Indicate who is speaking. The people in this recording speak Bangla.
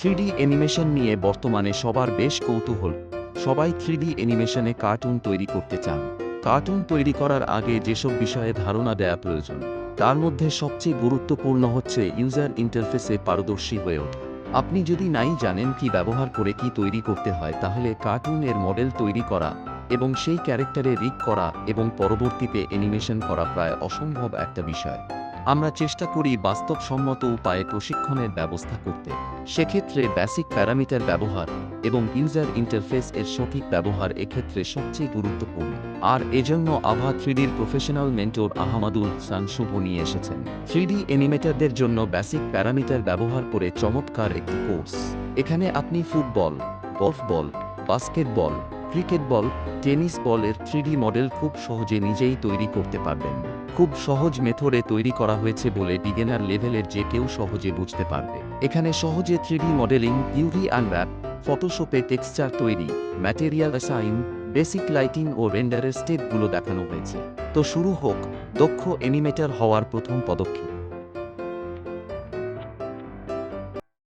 Speaker 1: 3D অ্যানিমেশন নিয়ে বর্তমানে সবার বেশ কৌতূহল। সবাই 3D অ্যানিমেশনে কার্টুন তৈরি করতে চান। কার্টুন তৈরি করার আগে যেসব বিষয়ে ধারণা দেয়া প্রয়োজন, তার মধ্যে সবচেয়ে গুরুত্বপূর্ণ হচ্ছে ইউজার ইন্টারফেসে পারদর্শী হয়ে ওঠা। আপনি যদি নাই জানেন কি ব্যবহার করে কি তৈরি করতে হয়, তাহলে কার্টুন এর মডেল তৈরি করা এবং সেই ক্যারেক্টারে রিগ করা এবং পরবর্তীতে অ্যানিমেশন করা প্রায় অসম্ভব একটা বিষয়। আমরা চেষ্টা করি বাস্তবসম্মত উপায়ে প্রশিক্ষণের ব্যবস্থা করতে। সেক্ষেত্রে বেসিক প্যারামিটার ব্যবহার এবং ইউজার ইন্টারফেস এর সঠিক ব্যবহার এক্ষেত্রে সবচেয়ে গুরুত্বপূর্ণ। আর এজন্য আভা 3Dর প্রফেশনাল মেন্টর আহমাদুল হাসান শুভ নিয়ে এসেছেন 3D অ্যানিমেটরদের জন্য বেসিক প্যারামিটার ব্যবহার করে চমৎকার একটি কোর্স। এখানে আপনি ফুটবল, গলফ বল, বাস্কেটবল, ক্রিকেট বল, টেনিস বলের 3D মডেল খুব সহজে নিজেই তৈরি করতে পারবেন। খুব সহজ মেথডে তৈরি করা হয়েছে বলে বিগিনার লেভেলের যে কেউ সহজে বুঝতে পারবে। এখানে সহজে 3D মডেলিং, ইউভি আনর্যাপ, ফটোশপে টেক্সচার তৈরি, ম্যাটেরিয়াল অ্যাসাইন, বেসিক লাইটিং ও রেন্ডারের স্টেপগুলো দেখানো হয়েছে। তো শুরু হোক দক্ষ অ্যানিমেটর হওয়ার প্রথম পদক্ষেপ।